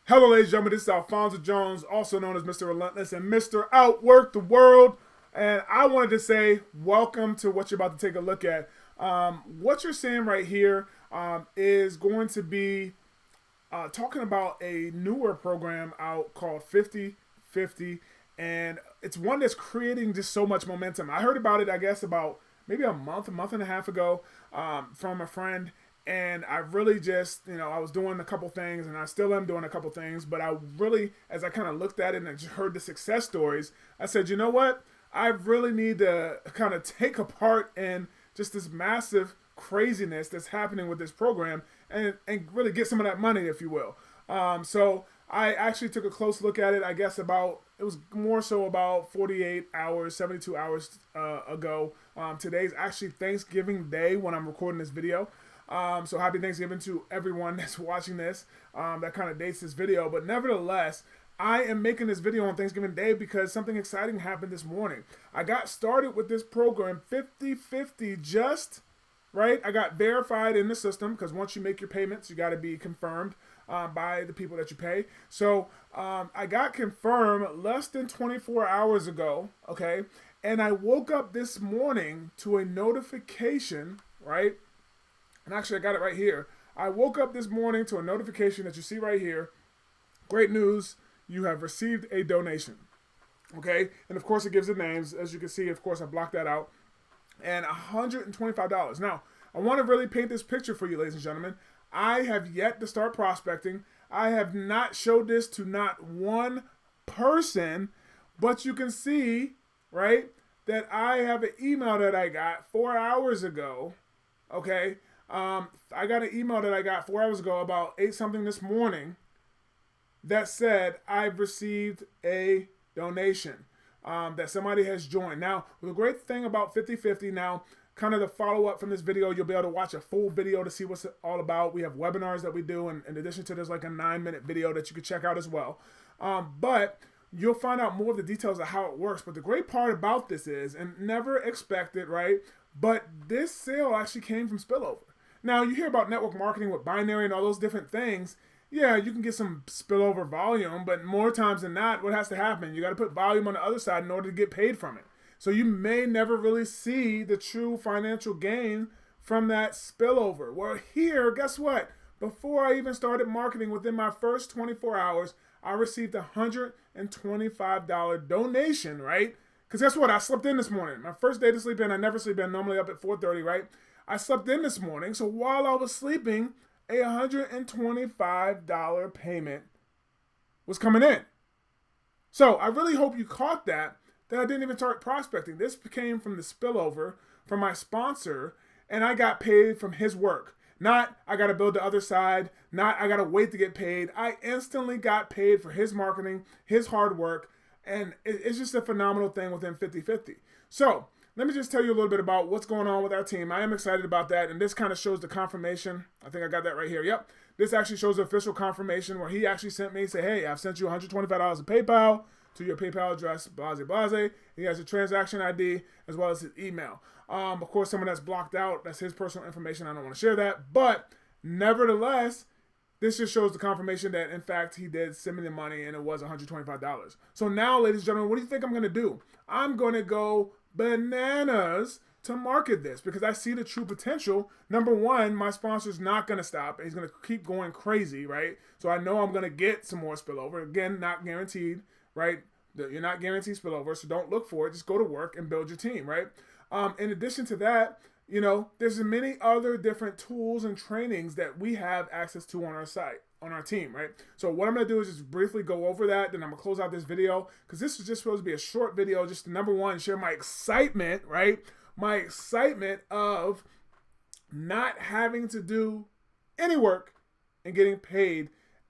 Hello, ladies and gentlemen. This is Alfonso Jones, also known as Mr. Relentless and Mr. Outwork the World. And I wanted to say, welcome to what you're about to take a look at. What you're seeing right here is going to be talking about a newer program out called 50/50, and it's one that's creating just so much momentum. I heard about it, I guess, about maybe a month and a half ago from a friend, and I really just, I was doing a couple things, and I still am doing a couple things, but I really, as I kind of looked at it and I just heard the success stories, I said, you know what? I really need to kind of take a part in just this massive craziness that's happening with this program and really get some of that money, if you will. So I actually took a close look at it, I guess it was more so about 48 hours, 72 hours ago. Today's actually Thanksgiving Day when I'm recording this video. So happy Thanksgiving to everyone that's watching this. That kind of dates this video. But nevertheless, I am making this video on Thanksgiving Day because something exciting happened this morning. I got started with this program 50/50 just, right? I got verified in the system because once you make your payments, you got to be confirmed by the people that you pay. So I got confirmed less than 24 hours ago, okay? And I woke up this morning to a notification, right? And actually, I got it right here. I woke up this morning to a notification that you see right here. Great news, you have received a donation. Okay? And of course, it gives the names. As you can see, of course, I blocked that out. And $125. Now, I want to really paint this picture for you, ladies and gentlemen. I have yet to start prospecting. I have not showed this to not one person, but you can see, right, that I have an email that I got 4 hours ago. Okay? I got an email that I got 4 hours ago about 8 something this morning that said I've received a donation that somebody has joined. Now, the great thing about 50/50 now, kind of the follow-up from this video, you'll be able to watch a full video to see what's it all about. We have webinars that we do, and in addition to there's like a 9-minute video that you can check out as well. But you'll find out more of the details of how it works. But the great part about this is, and never expected, right? But this sale actually came from spillover. Now, you hear about network marketing with binary and all those different things. Yeah, you can get some spillover volume, but more times than not, what has to happen? You got to put volume on the other side in order to get paid from it. So you may never really see the true financial gain from that spillover. Well, here, guess what? Before I even started marketing, within my first 24 hours, I received a $125 donation, right? Because guess what? I slept in this morning. My first day to sleep in, I never sleep in, normally up at 4:30, right? I slept in this morning, so while I was sleeping, a $125 payment was coming in. So I really hope you caught that I didn't even start prospecting. This came from the spillover from my sponsor, and I got paid from his work. Not I got to build the other side, not I got to wait to get paid. I instantly got paid for his marketing, his hard work, and it's just a phenomenal thing within 50/50. So let me just tell you a little bit about what's going on with our team. I am excited about that, and this kind of shows the confirmation. I think I got that right here. Yep. This actually shows the official confirmation where he actually sent me, say, hey, I've sent you $125 in PayPal to your PayPal address, blase, blase. He has a transaction ID as well as his email. Of course, someone that's blocked out, that's his personal information. I don't want to share that. But nevertheless, this just shows the confirmation that, in fact, he did send me the money and it was $125. So now, ladies and gentlemen, what do you think I'm going to do? I'm going to go bananas to market this because I see the true potential. Number one, my sponsor's not going to stop. He's going to keep going crazy, right? So I know I'm going to get some more spillover. Again, not guaranteed, right? You're not guaranteed spillover, so don't look for it. Just go to work and build your team, right? In addition to that, there's many other different tools and trainings that we have access to on our site, on our team, right? So what I'm going to do is just briefly go over that. Then I'm going to close out this video because this is just supposed to be a short video. Just to, number one, share my excitement, right? My excitement of not having to do any work and getting paid.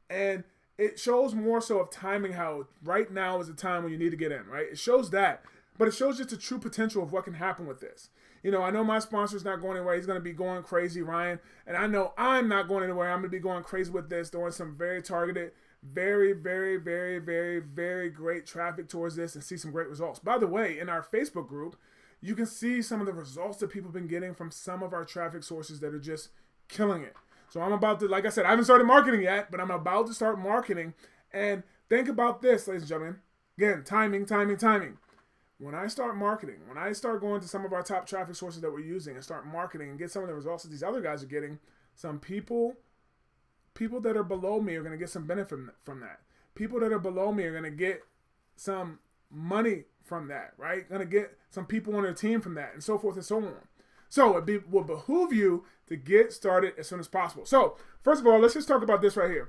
And it shows more so of timing, how right now is the time when you need to get in, right? It shows that. But it shows just the true potential of what can happen with this. I know my sponsor's not going anywhere. He's going to be going crazy, Ryan. And I know I'm not going anywhere. I'm going to be going crazy with this, doing some very targeted, very, very, very, very, very great traffic towards this and see some great results. By the way, in our Facebook group, you can see some of the results that people have been getting from some of our traffic sources that are just killing it. So I'm about to, like I said, I haven't started marketing yet, but I'm about to start marketing. And think about this, ladies and gentlemen. Again, timing, timing, timing. When I start marketing, when I start going to some of our top traffic sources that we're using and start marketing and get some of the results that these other guys are getting, some people that are below me are going to get some benefit from that. People that are below me are going to get some money from that, right? Going to get some people on their team from that, and so forth and so on. So it will behoove you to get started as soon as possible. So first of all, let's just talk about this right here.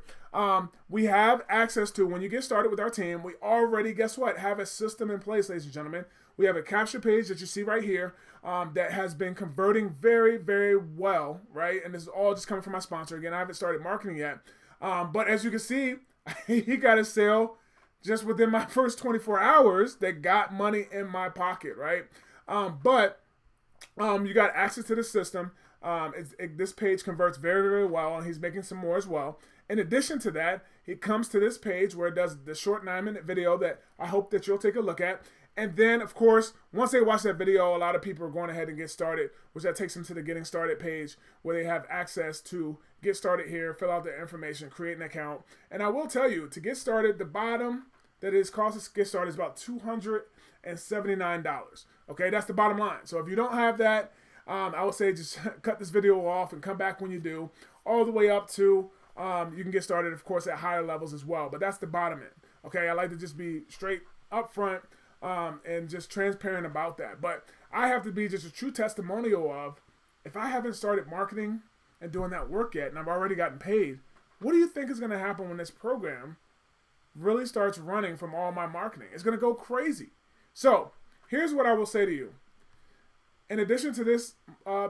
We have access to, when you get started with our team, we already, guess what, have a system in place, ladies and gentlemen. We have a capture page that you see right here that has been converting very, very well, right? And this is all just coming from my sponsor. Again, I haven't started marketing yet. But as you can see, he got a sale just within my first 24 hours that got money in my pocket, right? You got access to the system. This page converts very, very well, and he's making some more as well. In addition to that, he comes to this page where it does the short 9-minute video that I hope that you'll take a look at. And then, of course, once they watch that video, a lot of people are going ahead and get started, which that takes them to the Getting Started page where they have access to get started here, fill out their information, create an account. And I will tell you, to get started, the bottom that is cost to get started is about $279. Okay, that's the bottom line. So if you don't have that, I would say just cut this video off and come back when you do, all the way up to you can get started, of course, at higher levels as well. But that's the bottom end. Okay, I like to just be straight up front and just transparent about that. But I have to be just a true testimonial of, if I haven't started marketing and doing that work yet, and I've already gotten paid, what do you think is going to happen when this program really starts running from all my marketing? It's going to go crazy. So here's what I will say to you. In addition to this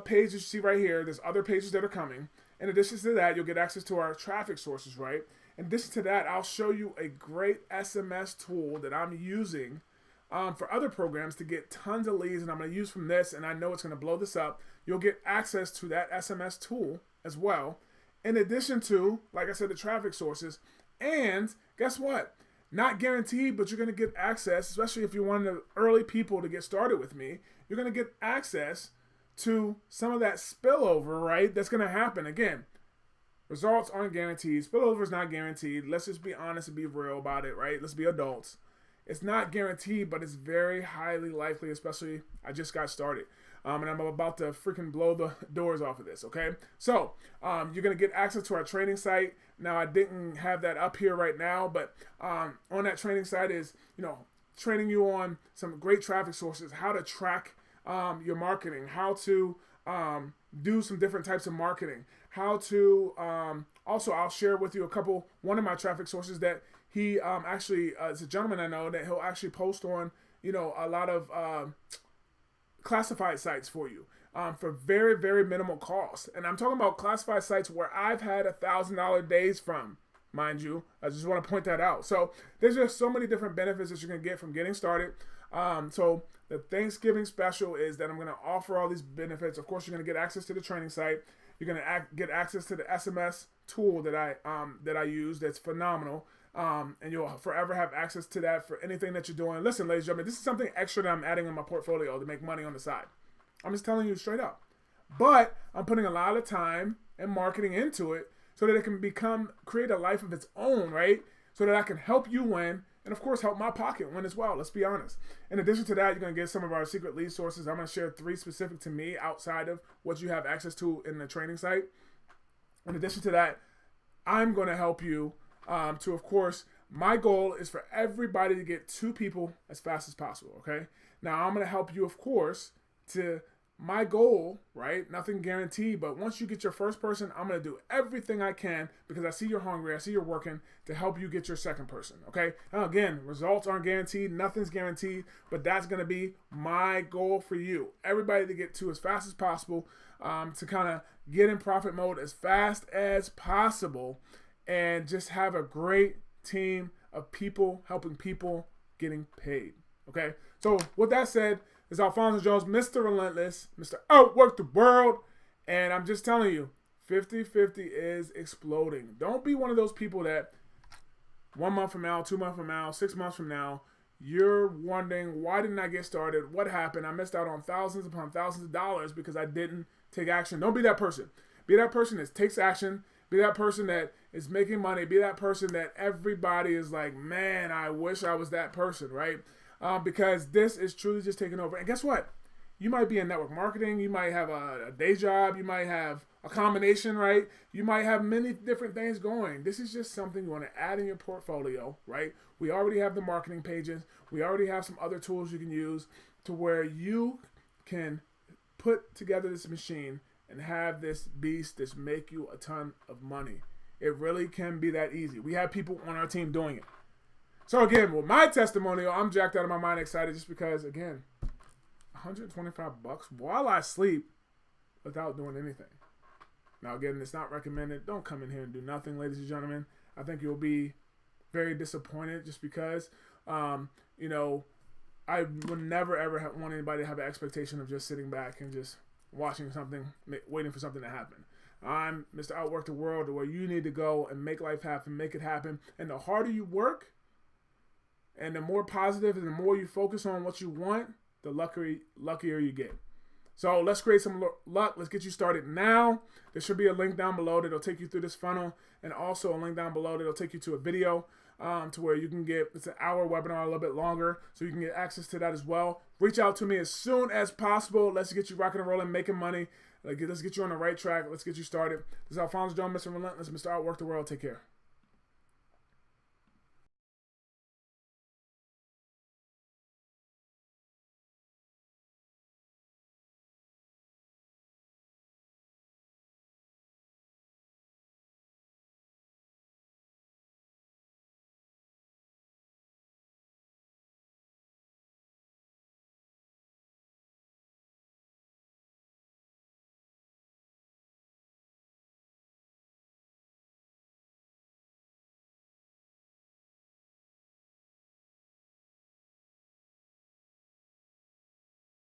page that you see right here, there's other pages that are coming. In addition to that, you'll get access to our traffic sources, right? In addition to that, I'll show you a great SMS tool that I'm using for other programs to get tons of leads, and I'm going to use from this, and I know it's going to blow this up. You'll get access to that SMS tool as well. In addition to, like I said, the traffic sources. And guess what? Not guaranteed, but you're going to get access, especially if you're one of the early people to get started with me. You're going to get access to some of that spillover, right? That's going to happen. Again, results aren't guaranteed. Spillover is not guaranteed. Let's just be honest and be real about it, right? Let's be adults. It's not guaranteed, but it's very highly likely, especially I just got started. And I'm about to freaking blow the doors off of this, okay? So you're going to get access to our training site. Now, I didn't have that up here right now, but on that training site is, training you on some great traffic sources, how to track your marketing, how to do some different types of marketing, how to, also I'll share with you one of my traffic sources that he actually, is a gentleman I know that he'll actually post on, a lot of classified sites for you for very, very minimal cost. And I'm talking about classified sites where I've had $1,000 days from, mind you. I just want to point that out. So there's just so many different benefits that you're going to get from getting started. So the Thanksgiving special is that I'm going to offer all these benefits. Of course, you're going to get access to the training site. You're going to get access to the SMS tool that I use. That's phenomenal. And you'll forever have access to that for anything that you're doing. Listen, ladies and gentlemen, this is something extra that I'm adding in my portfolio to make money on the side. I'm just telling you straight up. But I'm putting a lot of time and marketing into it so that it can create a life of its own, right? So that I can help you win and, of course, help my pocket win as well. Let's be honest. In addition to that, you're going to get some of our secret lead sources. I'm going to share 3 specific to me outside of what you have access to in the training site. In addition to that, I'm going to help you to, of course, my goal is for everybody to get 2 people as fast as possible, okay? Now, I'm going to help you, of course, to my goal, right? Nothing guaranteed, but once you get your first person, I'm going to do everything I can because I see you're hungry, I see you're working to help you get your second person, okay? Now, again, results aren't guaranteed, nothing's guaranteed, but that's going to be my goal for you. Everybody to get to as fast as possible, to kind of get in profit mode as fast as possible and just have a great team of people helping people getting paid, okay? So with that said, it's Alfonso Jones, Mr. Relentless, Mr. Outwork the World, and I'm just telling you, 50-50 is exploding. Don't be one of those people that 1 month from now, 2 months from now, 6 months from now, you're wondering, why didn't I get started? What happened? I missed out on thousands upon thousands of dollars because I didn't take action. Don't be that person. Be that person that takes action. Be that person that is making money. Be that person that everybody is like, man, I wish I was that person, right? Because this is truly just taking over. And guess what? You might be in network marketing. You might have a day job. You might have a combination, right? You might have many different things going. This is just something you want to add in your portfolio, right? We already have the marketing pages. We already have some other tools you can use to where you can put together this machine and have this beast that's make you a ton of money. It really can be that easy. We have people on our team doing it. So again, with my testimonial, I'm jacked out of my mind excited just because, again, $125 while I sleep without doing anything. Now, again, it's not recommended. Don't come in here and do nothing, ladies and gentlemen. I think you'll be very disappointed just because, you know, I would never, ever want anybody to have an expectation of just sitting back and just watching something, waiting for something to happen. I'm Mr. Outwork the World, where you need to go and make life happen, make it happen. And the harder you work and the more positive and the more you focus on what you want, the luckier you get. So let's create some luck. Let's get you started now. There should be a link down below that'll take you through this funnel, and also a link down below that'll take you to a video to where you can get, it's an hour webinar, a little bit longer, so you can get access to that as well. Reach out to me as soon as possible. Let's get you rocking and rolling, making money. Let's get you on the right track. Let's get you started. This is Alfonso Jones, Mr. Relentless, Mr. Outwork the World. Take care.